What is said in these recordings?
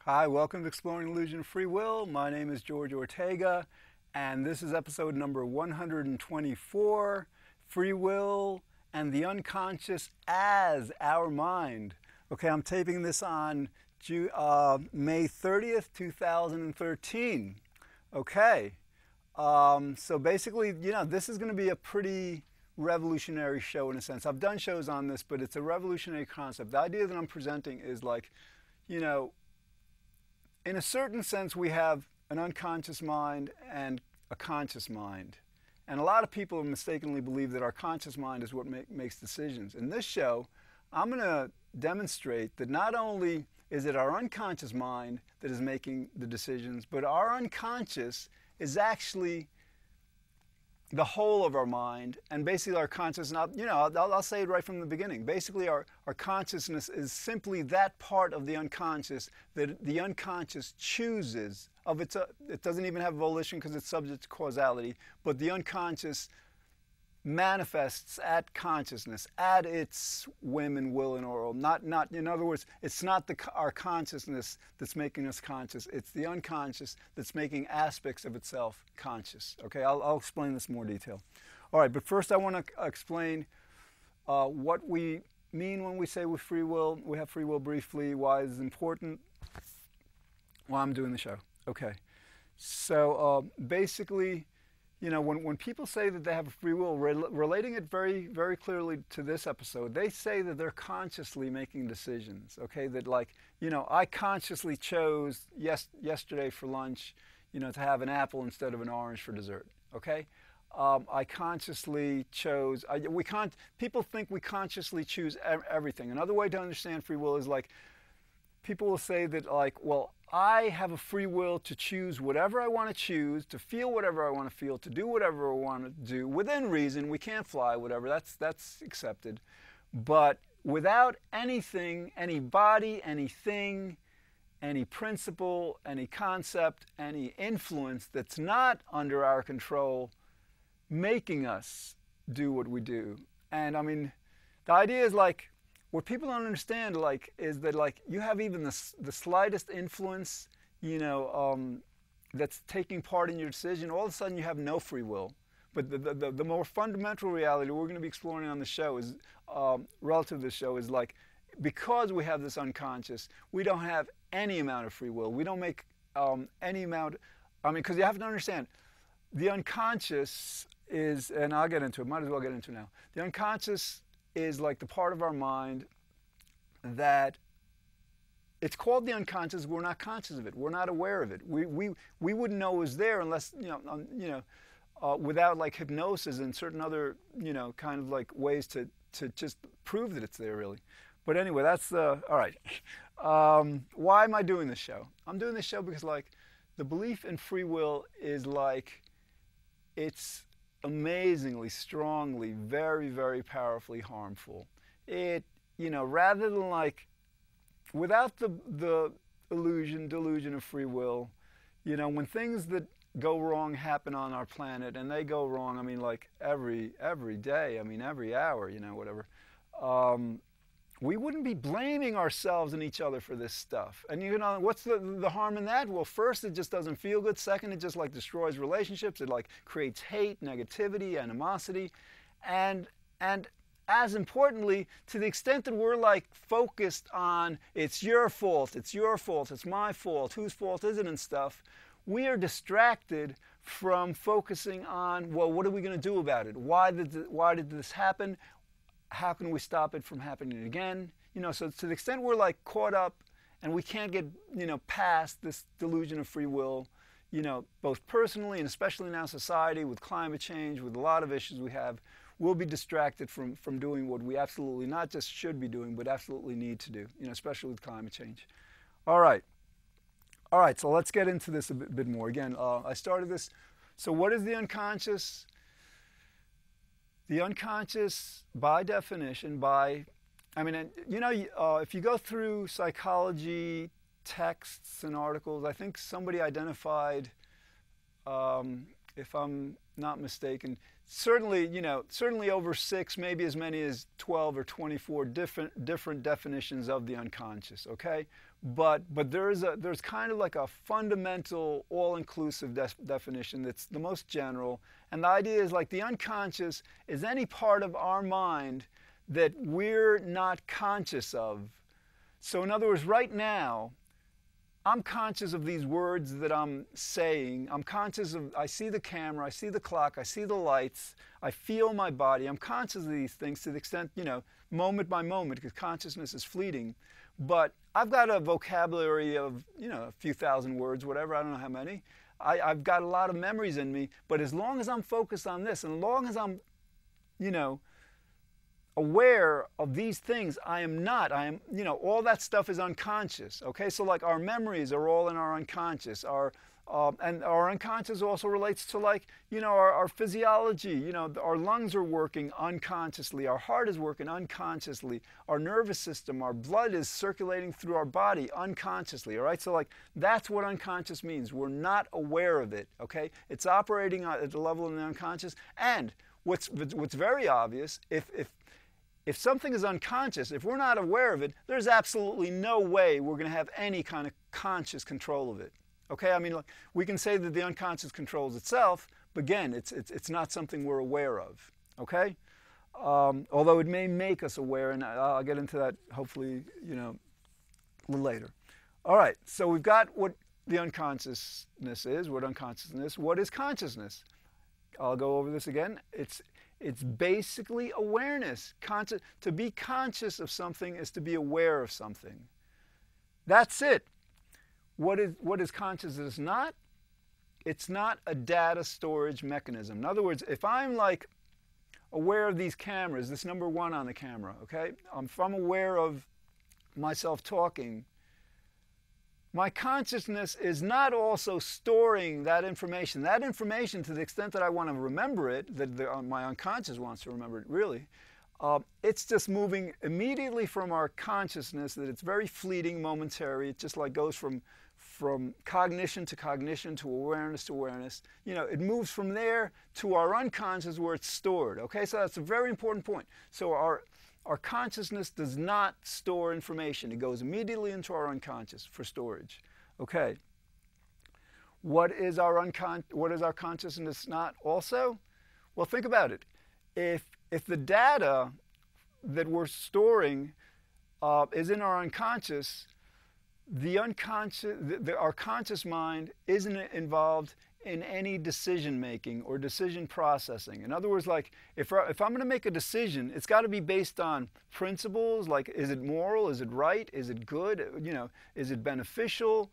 Hi, welcome to Exploring the Illusion of Free Will. My name is George Ortega, and this is episode number 124, Free Will and the Unconscious as Our Mind. Okay, I'm taping this on May 30th, 2013. Okay, so basically, this is going to be a pretty revolutionary show in a sense. I've done shows on this, but it's a revolutionary concept. The idea that I'm presenting is like, in a certain sense, we have an unconscious mind and a conscious mind. And a lot of people mistakenly believe that our conscious mind is what makes decisions. In this show, I'm going to demonstrate that not only is it our unconscious mind that is making the decisions, but our unconscious is actually the whole of our mind, and basically our consciousness, I'll say it right from the beginning. Basically our consciousness is simply that part of the unconscious that the unconscious chooses of its, it doesn't even have volition because it's subject to causality, but the unconscious manifests at consciousness, at its whim and will and oral. Not, in other words, it's not our consciousness that's making us conscious, it's the unconscious that's making aspects of itself conscious. Okay, I'll explain this in more detail. All right, but first I want to explain what we mean when we say we have free will briefly, why it's important, why I'm doing the show. Okay, so basically, when people say that they have a free will, relating it very, very clearly to this episode, they say that they're consciously making decisions, okay? That I consciously chose yesterday for lunch, to have an apple instead of an orange for dessert, okay? I consciously chose, people think we consciously choose everything. Another way to understand free will is people will say that well, I have a free will to choose whatever I want to choose, to feel whatever I want to feel, to do whatever I want to do, within reason. We can't fly, whatever, that's accepted. But without anything, any body, anything, any principle, any concept, any influence that's not under our control, making us do what we do. And I mean, the idea is what people don't understand, is that you have even the slightest influence, that's taking part in your decision. All of a sudden, you have no free will. But the more fundamental reality we're going to be exploring on the show is, relative to the show, is because we have this unconscious, we don't have any amount of free will. We don't make any amount. Because you have to understand, the unconscious is, and I'll get into it. Might as well get into it now. The unconscious is the part of our mind that it's called the unconscious. We're not conscious of it. We're not aware of it. We wouldn't know it was there unless without hypnosis and certain other kind of ways to just prove that it's there really. But anyway, that's all right. Why am I doing this show? I'm doing this show because the belief in free will is it's amazingly, strongly, very, very powerfully harmful. It, rather than without the delusion of free will, when things that go wrong happen on our planet, and they go wrong, every day, every hour, whatever, we wouldn't be blaming ourselves and each other for this stuff. And what's the harm in that? Well, first, it just doesn't feel good. Second, it just destroys relationships. It creates hate, negativity, animosity, and as importantly, to the extent that we're focused on it's your fault, it's my fault, whose fault is it and stuff, we are distracted from focusing on, well, what are we going to do about it? Why did this happen? How can we stop it from happening again? So to the extent we're caught up and we can't get past this delusion of free will, both personally and especially now society with climate change, with a lot of issues we have, we'll be distracted from doing what we absolutely not just should be doing, but absolutely need to do, especially with climate change. All right, so let's get into this a bit more. Again, I started this. So what is the unconscious? The unconscious, by definition, if you go through psychology texts and articles, I think somebody identified, if I'm not mistaken. Certainly, certainly over 6, maybe as many as 12 or 24 different definitions of the unconscious. Okay, but there's kind of like a fundamental, all-inclusive definition that's the most general, and the idea is like the unconscious is any part of our mind that we're not conscious of. So in other words, right now, I'm conscious of these words that I'm saying. I'm conscious of, I see the camera, I see the clock, I see the lights, I feel my body. I'm conscious of these things to the extent, moment by moment, because consciousness is fleeting. But I've got a vocabulary of, a few thousand words, whatever, I don't know how many. I've got a lot of memories in me, but as long as I'm focused on this, and as long as I'm, aware of these things, I am, all that stuff is unconscious, okay? So like our memories are all in our unconscious. And our unconscious also relates to like, our physiology, our lungs are working unconsciously, our heart is working unconsciously, our nervous system, our blood is circulating through our body unconsciously, all right? So like, that's what unconscious means. We're not aware of it, okay? It's operating at the level of the unconscious. And what's very obvious, if something is unconscious, if we're not aware of it, there's absolutely no way we're going to have any kind of conscious control of it. Okay, I mean, look, we can say that the unconscious controls itself, but again, it's not something we're aware of. Okay, although it may make us aware, and I'll get into that hopefully, a little later. All right, so we've got what the unconsciousness is, what unconsciousness. What is consciousness? I'll go over this again. It's basically awareness. To be conscious of something is to be aware of something. That's it. What is consciousness not? It's not a data storage mechanism. In other words, if I'm like aware of these cameras, this number 1 on the camera, okay? If I'm aware of myself talking, my consciousness is not also storing that information. That information, to the extent that I want to remember it, that my unconscious wants to remember it, really, it's just moving immediately from our consciousness, that it's very fleeting, momentary. It just like goes from cognition to awareness to awareness. It moves from there to our unconscious where it's stored. Okay, so that's a very important point. So our consciousness does not store information. It goes immediately into our unconscious for storage. Okay. What is our consciousness not also? Well, think about it. If the data that we're storing is in our unconscious, our conscious mind isn't involved in any decision making or decision processing. In other words, like if I'm going to make a decision, it's got to be based on principles, like is it moral, is it right, is it good, is it beneficial,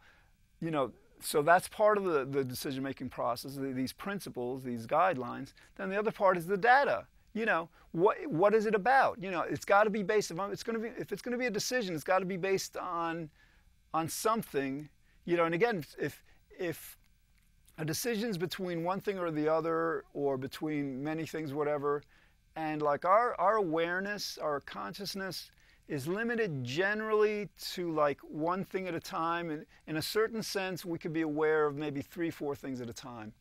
so that's part of the decision making process, these principles, these guidelines. Then the other part is the data. What is it about? It's got to be based on, if it's going to be a decision, it's got to be based on something, and again, if a decision's between one thing or the other, or between many things, whatever, and like our awareness, our consciousness is limited generally to like one thing at a time, and in a certain sense we could be aware of maybe 3-4 things at a time.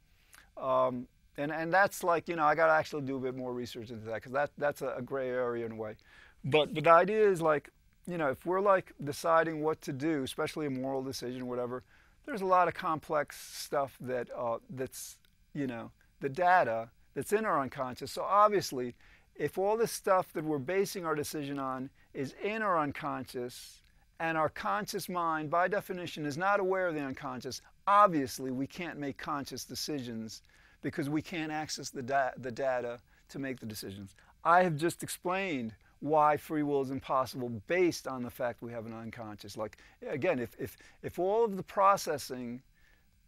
And that's like, I got to actually do a bit more research into that, because that's a gray area in a way. But the idea is like, if we're like deciding what to do, especially a moral decision, whatever, there's a lot of complex stuff that's, the data that's in our unconscious. So obviously, if all this stuff that we're basing our decision on is in our unconscious, and our conscious mind, by definition, is not aware of the unconscious, obviously we can't make conscious decisions, because we can't access the data to make the decisions. I have just explained why free will is impossible based on the fact we have an unconscious. Like, again, if all of the processing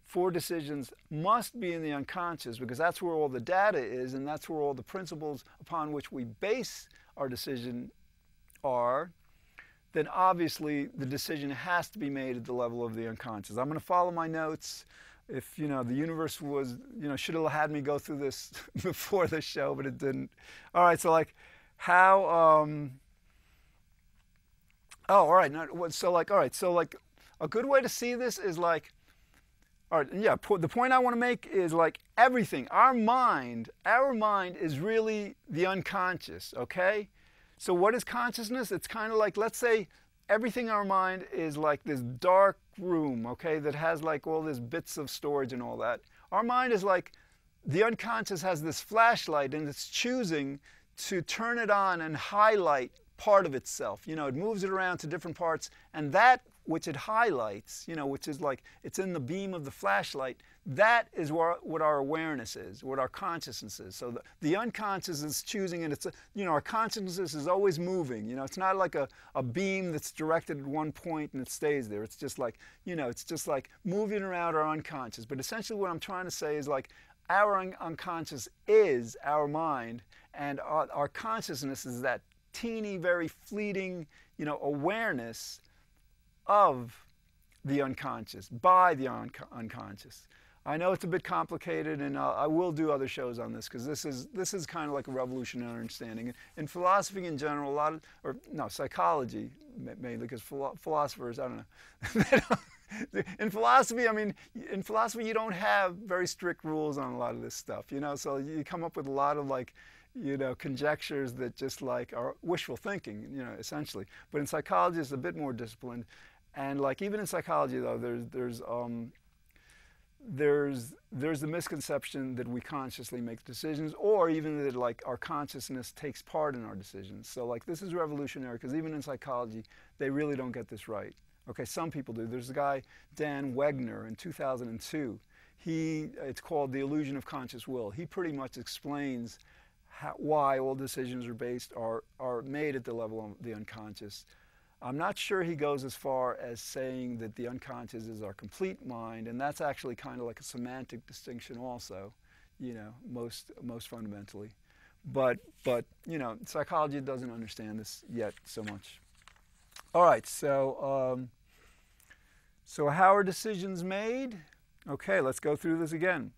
for decisions must be in the unconscious, because that's where all the data is, and that's where all the principles upon which we base our decision are, then obviously the decision has to be made at the level of the unconscious. I'm going to follow my notes. If, the universe was, should have had me go through this before the show, but it didn't. All right, so like how, all right, so like a good way to see this is like, All right, yeah, the point I want to make is like everything, our mind is really the unconscious, okay? So what is consciousness? It's kind of like, let's say everything in our mind is like this dark room, okay, that has like all these bits of storage and all that. Our mind is like, the unconscious has this flashlight and it's choosing to turn it on and highlight part of itself. You know, it moves it around to different parts, and that which it highlights, you know, which is like, it's in the beam of the flashlight, that is what our awareness is, what our consciousness is. So the unconscious is choosing, and it's, you know, our consciousness is always moving. You know, it's not like a beam that's directed at one point and it stays there. It's just like, you know, it's just like moving around our unconscious. But essentially what I'm trying to say is like, our unconscious is our mind, and our consciousness is that teeny, very fleeting, you know, awareness of the unconscious, by the unconscious. I know it's a bit complicated, and I will do other shows on this, because this is kind of like a revolutionary understanding. In philosophy in general, psychology mainly, because philosophers, I don't know. In philosophy, I mean, in philosophy you don't have very strict rules on a lot of this stuff, you know, so you come up with a lot of like, you know, conjectures that just like are wishful thinking, you know, essentially. But in psychology it's a bit more disciplined. And like even in psychology though, there's the misconception that we consciously make decisions, or even that like our consciousness takes part in our decisions. So like this is revolutionary, because even in psychology they really don't get this right. Okay, some people do. There's a guy, Dan Wegner, in 2002. It's called The Illusion of Conscious Will. He pretty much explains why all decisions are made at the level of the unconscious. I'm not sure he goes as far as saying that the unconscious is our complete mind, and that's actually kind of like a semantic distinction also, you know, most fundamentally. But you know, psychology doesn't understand this yet so much. All right, so how are decisions made? Okay, let's go through this again.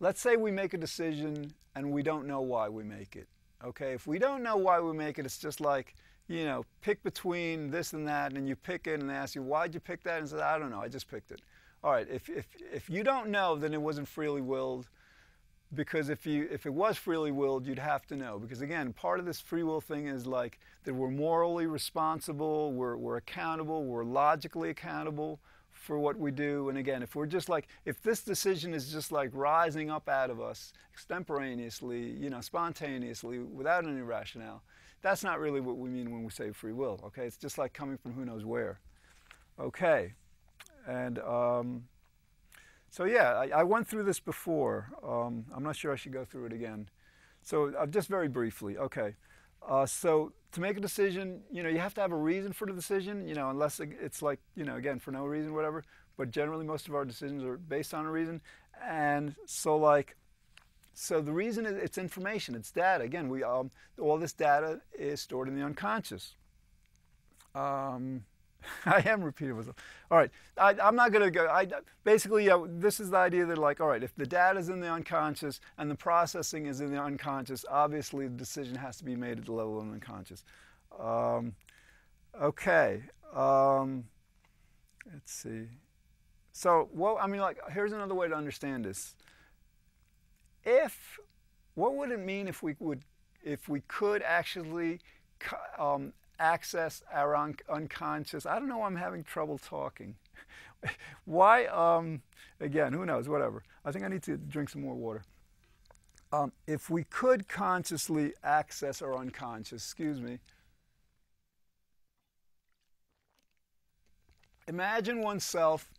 Let's say we make a decision and we don't know why we make it. Okay, if we don't know why we make it, it's just like, you know, pick between this and that, and you pick it and they ask you, why'd you pick that? And say, I don't know, I just picked it. All right, if you don't know, then it wasn't freely willed, because if it was freely willed, you'd have to know. Because again, part of this free will thing is like that we're morally responsible, we're accountable, we're logically accountable for what we do. And again, if we're just like, if this decision is just like rising up out of us extemporaneously, you know, spontaneously, without any rationale, that's not really what we mean when we say free will. Okay, it's just like coming from who knows where. Okay, and so yeah, I went through this before. I'm not sure I should go through it again. So just very briefly, okay. So to make a decision, you know, you have to have a reason for the decision, you know, unless it's like, you know, again, for no reason, whatever. But generally, most of our decisions are based on a reason. And so like, so the reason is it's information, it's data. Again, all this data is stored in the unconscious. I am repeating myself. All right, I'm not going to go. Basically, this is the idea that, like, all right, if the data is in the unconscious and the processing is in the unconscious, obviously the decision has to be made at the level of the unconscious. Okay, let's see. So, well, I mean, like, here's another way to understand this. What would it mean if we could actually access our unconscious? I don't know why I'm having trouble talking. Why, again, who knows, whatever. I think I need to drink some more water. If we could consciously access our unconscious, excuse me. Imagine oneself,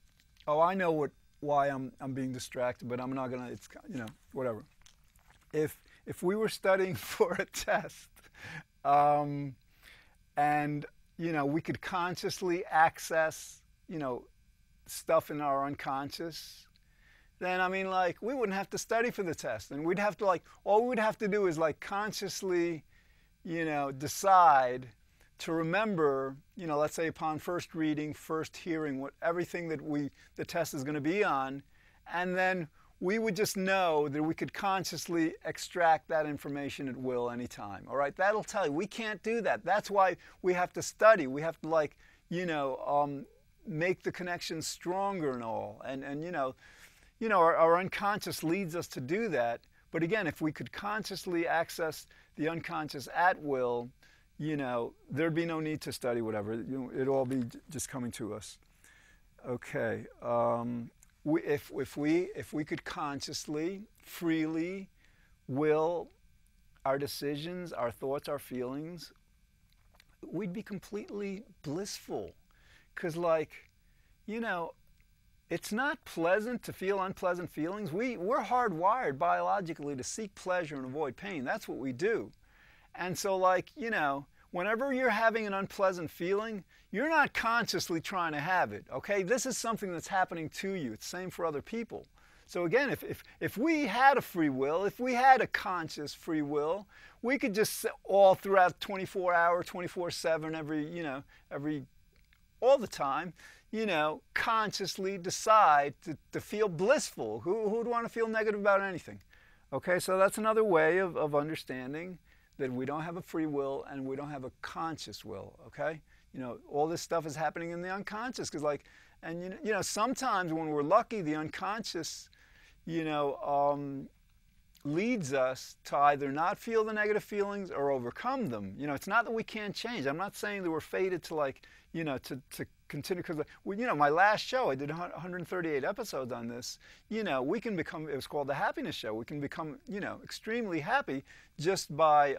oh, I know why I'm being distracted, but I'm not gonna, it's, you know, whatever. If we were studying for a test, and, you know, we could consciously access, you know, stuff in our unconscious, then, I mean, like, we wouldn't have to study for the test. And we'd have to, like, all we'd have to do is, like, consciously, you know, decide to remember, you know, let's say upon first reading, first hearing, everything that the test is going to be on, and then we would just know that we could consciously extract that information at will anytime. All right, that'll tell you. We can't do that. That's why we have to study. We have to, like, you know, make the connection stronger and all. And our unconscious leads us to do that. But again, if we could consciously access the unconscious at will, there'd be no need to study whatever. It'd all be just coming to us. Okay. If we could consciously, freely will our decisions, our thoughts, our feelings, we'd be completely blissful. Because, it's not pleasant to feel unpleasant feelings. We're hardwired biologically to seek pleasure and avoid pain. That's what we do. And so, whenever you're having an unpleasant feeling, you're not consciously trying to have it, okay? This is something that's happening to you. It's the same for other people. So again, if we had a free will, if we had a conscious free will, we could just all throughout 24 hours, 24/7, all the time, consciously decide to feel blissful. Who would want to feel negative about anything? Okay, so that's another way of understanding that we don't have a free will and we don't have a conscious will, okay? All this stuff is happening in the unconscious, because sometimes when we're lucky, the unconscious, leads us to either not feel the negative feelings or overcome them. It's not that we can't change. I'm not saying that we're fated to to continue, because my last show, I did 138 episodes on this. We can become, it was called the Happiness Show. We can become, extremely happy just by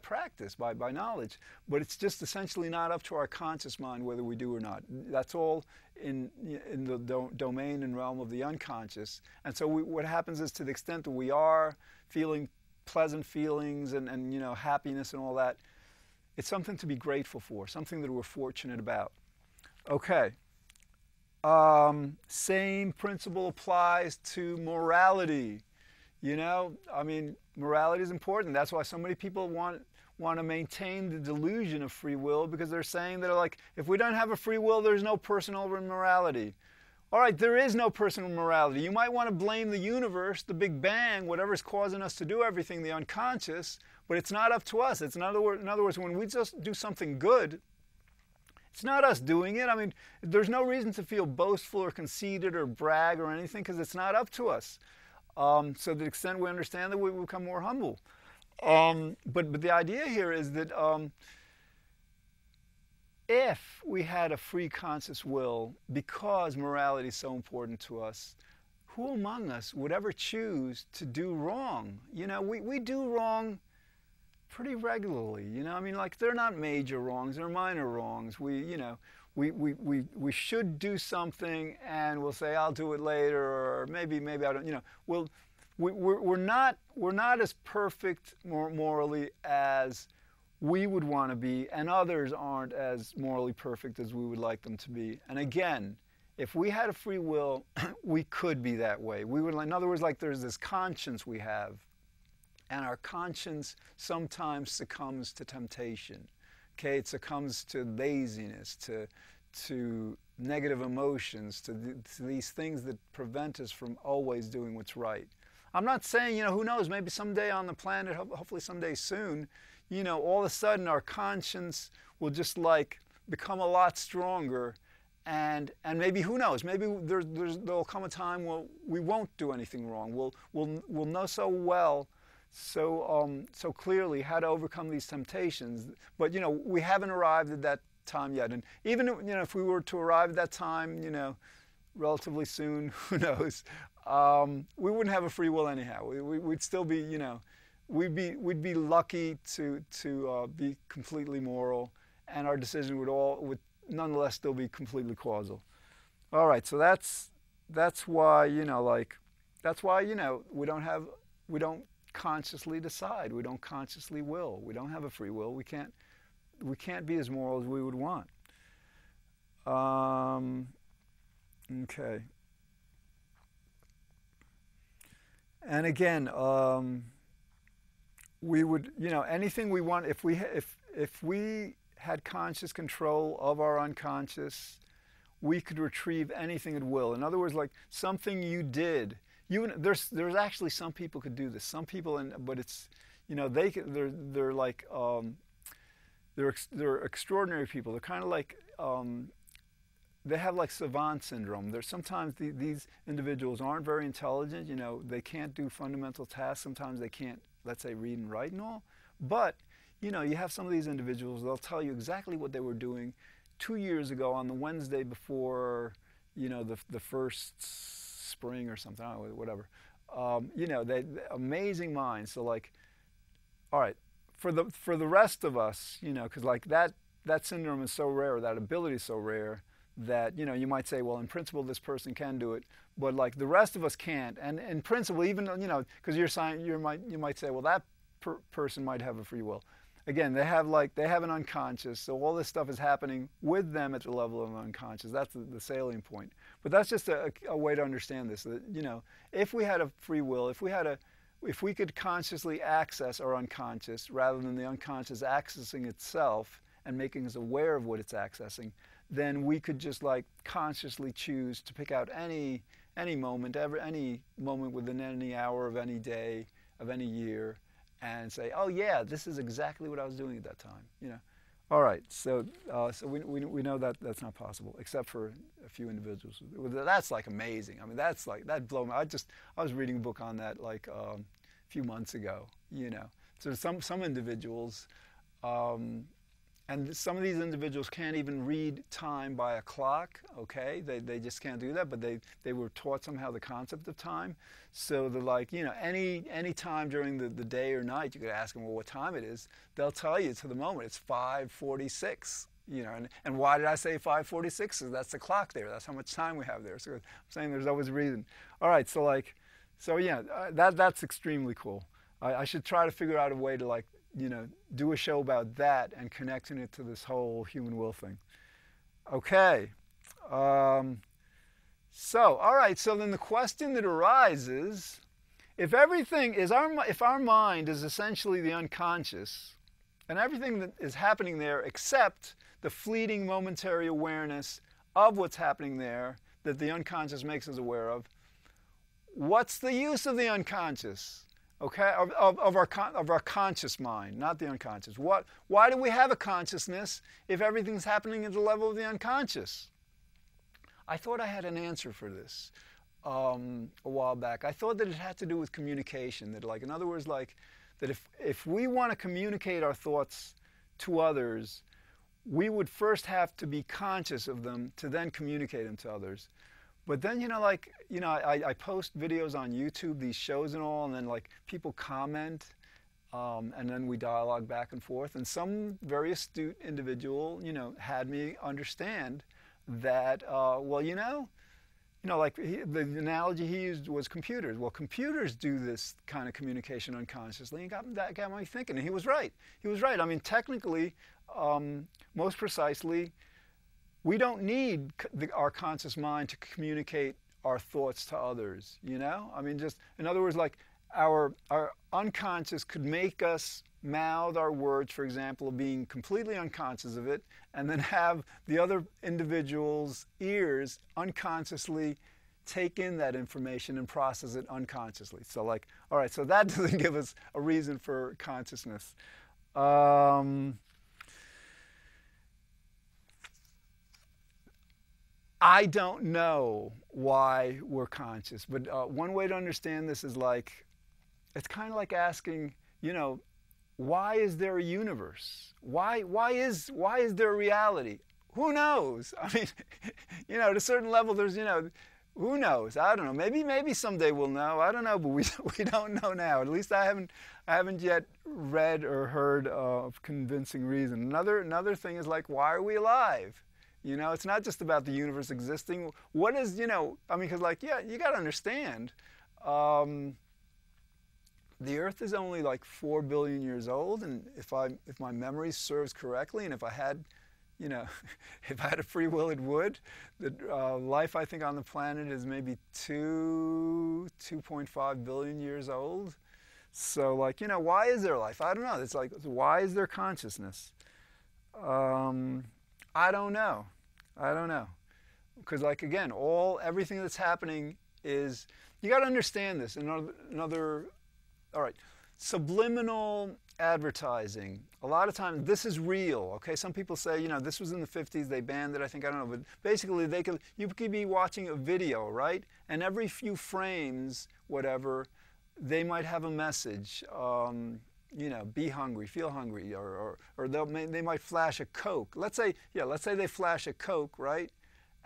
practice, by knowledge. But it's just essentially not up to our conscious mind whether we do or not. That's all in the domain and realm of the unconscious. And so what happens is, to the extent that we are feeling pleasant feelings and happiness and all that, it's something to be grateful for, something that we're fortunate about. Okay. Same principle applies to morality. Morality is important. That's why so many people want to maintain the delusion of free will, because they're saying that, if we don't have a free will, there's no personal morality. All right, there is no personal morality. You might want to blame the universe, the Big Bang, whatever's causing us to do everything, the unconscious, but it's not up to us. It's in other words, when we just do something good, it's not us doing it. There's no reason to feel boastful or conceited or brag or anything, because it's not up to us. So to the extent we understand that, we become more humble. But the idea here is that if we had a free conscious will, because morality is so important to us, who among us would ever choose to do wrong? We do wrong pretty regularly. They're not major wrongs, they're minor wrongs. We should do something and we'll say, I'll do it later, or maybe I don't. We're not as perfect morally as we would want to be, and others aren't as morally perfect as we would like them to be. And again, if we had a free will, we could be that way. We would, in other words, there's this conscience we have, and our conscience sometimes succumbs to temptation. Okay, it succumbs to laziness, to negative emotions, to these things that prevent us from always doing what's right. I'm not saying, who knows, maybe someday on the planet, hopefully someday soon, all of a sudden our conscience will just become a lot stronger, and maybe, who knows, maybe there'll come a time where we won't do anything wrong. We'll know so well, so clearly how to overcome these temptations. But we haven't arrived at that time yet. And even if we were to arrive at that time, relatively soon, who knows, we wouldn't have a free will anyhow. We'd still be, we'd be lucky to be completely moral, and our decision would nonetheless still be completely causal. All right, so that's why that's why we don't consciously decide, we don't consciously will, we don't have a free will. We can't be as moral as we would want. Okay. And again, we would, anything we want, if we had conscious control of our unconscious, we could retrieve anything at will. In other words, something you did, there's actually some people could do this. Some people, but it's, they're extraordinary people. They're kind of they have like savant syndrome. There's sometimes these individuals aren't very intelligent. You know, they can't do fundamental tasks. Sometimes they can't, let's say, read and write and all. But, you know, you have some of these individuals, they'll tell you exactly what they were doing 2 years ago on the Wednesday before, you know, the first spring or something, I don't know, whatever. You know, they amazing minds. So like, all right, for the rest of us, you know, because like that syndrome is so rare, that ability is so rare, that, you know, you might say, well, in principle, this person can do it, but like the rest of us can't. And in principle, even, you know, because you might say, well, that person might have a free will. Again, they have an unconscious, so all this stuff is happening with them at the level of unconscious. That's the salient point. But that's just a way to understand this. That, you know, if we had a free will, if we could consciously access our unconscious rather than the unconscious accessing itself and making us aware of what it's accessing, then we could just like consciously choose to pick out any moment, any moment within any hour of any day, of any year, and say, oh yeah, this is exactly what I was doing at that time. You know. All right, so we know that that's not possible, except for a few individuals. That's like amazing. I mean, that blew me. I was reading a book on that like a few months ago. You know, so some individuals. And some of these individuals can't even read time by a clock, okay? They just can't do that, but they were taught somehow the concept of time. So they're like, you know, any time during the day or night, you could ask them, well, what time it is? They'll tell you to the moment, it's 5:46, you know. And why did I say 5:46? Because that's the clock there. That's how much time we have there. So I'm saying there's always a reason. All right, so yeah, that's extremely cool. I should try to figure out a way to like, you know, do a show about that and connecting it to this whole human will thing. Okay. So, all right, so then the question that arises, if our mind is essentially the unconscious, and everything that is happening there except the fleeting momentary awareness of what's happening there that the unconscious makes us aware of, what's the use of the unconscious? Okay, of our conscious mind, not the unconscious. Why do we have a consciousness if everything's happening at the level of the unconscious? I thought I had an answer for this a while back. I thought that it had to do with communication. That, like, in other words, like that if we want to communicate our thoughts to others, we would first have to be conscious of them to then communicate them to others. But then, you know, like, you know, I post videos on YouTube, these shows and all, and then like people comment, and then we dialogue back and forth. And some very astute individual, you know, had me understand that, well, you know, like the analogy he used was computers. Well, computers do this kind of communication unconsciously, and that got me thinking. And he was right. He was right. I mean, technically, most precisely, we don't need our conscious mind to communicate our thoughts to others, you know? I mean, just, in other words, like our unconscious could make us mouth our words, for example, of being completely unconscious of it, and then have the other individual's ears unconsciously take in that information and process it unconsciously. So like, all right, so that doesn't give us a reason for consciousness. I don't know why we're conscious, but one way to understand this is like, it's kind of like asking, you know, why is there a universe? Why is there a reality? Who knows? I mean, you know, at a certain level, there's, you know, who knows? I don't know. Maybe someday we'll know. I don't know, but we don't know now. At least I haven't yet read or heard of convincing reason. Another thing is like, why are we alive? You know, it's not just about the universe existing. What is, you know, I mean, because like, yeah, you got to understand, the Earth is only like 4 billion years old, and if my memory serves correctly, and if I had, you know, if I had a free will, it would. The life, I think, on the planet is maybe 2.5 billion years old. So, like, you know, why is there life? I don't know. It's like, why is there consciousness? I don't know. Because, like, again, everything that's happening is, you got to understand this. All right, subliminal advertising. A lot of times, this is real, okay? Some people say, you know, this was in the 50s, they banned it, I think, I don't know, but basically you could be watching a video, right? And every few frames, whatever, they might have a message, you know, be hungry, feel hungry, or they might flash a Coke. Let's say they flash a Coke, right?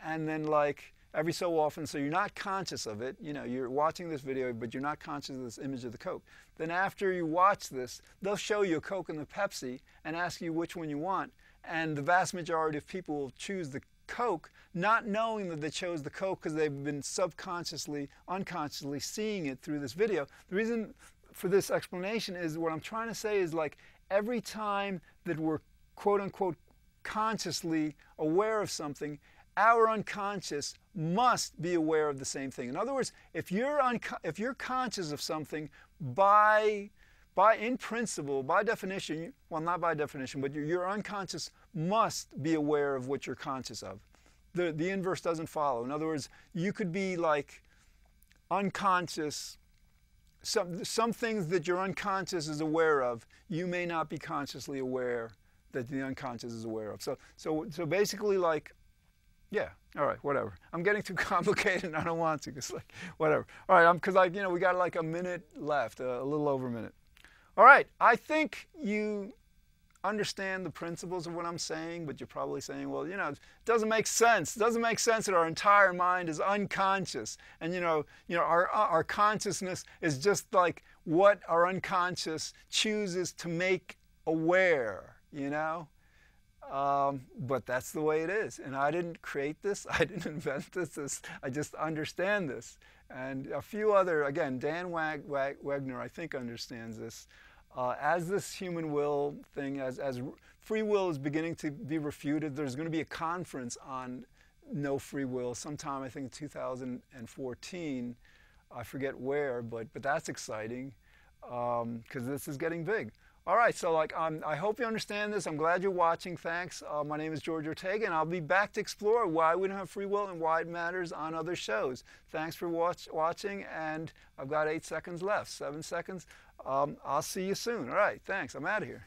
And then like, every so often, so you're not conscious of it, you know, you're watching this video, but you're not conscious of this image of the Coke. Then after you watch this, they'll show you a Coke and the Pepsi and ask you which one you want. And the vast majority of people will choose the Coke, not knowing that they chose the Coke because they've been subconsciously, unconsciously seeing it through this video. The reason for this explanation is what I'm trying to say is like every time that we're quote unquote consciously aware of something, our unconscious must be aware of the same thing. In other words, if you're conscious of something in principle, by definition, well, not by definition, but your unconscious must be aware of what you're conscious of. The inverse doesn't follow. In other words, you could be like unconscious. Some things that your unconscious is aware of, you may not be consciously aware that the unconscious is aware of. So basically, like, yeah, all right, whatever. I'm getting too complicated and I don't want to. It's like, whatever. All right, because you know, we got like a minute left, a little over a minute. All right, I think you understand the principles of what I'm saying, but you're probably saying, well, you know, it doesn't make sense. It doesn't make sense that our entire mind is unconscious. And, you know, our consciousness is just like what our unconscious chooses to make aware, you know? But that's the way it is. And I didn't create this. I didn't invent this. I just understand this. And a few other, again, Dan Wegner, I think, understands this. As this human will thing, as free will is beginning to be refuted, there's going to be a conference on no free will sometime, I think, in 2014. I forget where, but that's exciting because this is getting big. All right, so like I hope you understand this. I'm glad you're watching. Thanks. My name is George Ortega, and I'll be back to explore why we don't have free will and why it matters on other shows. Thanks for watching, and I've got 8 seconds left, 7 seconds. I'll see you soon. All right, thanks. I'm out of here.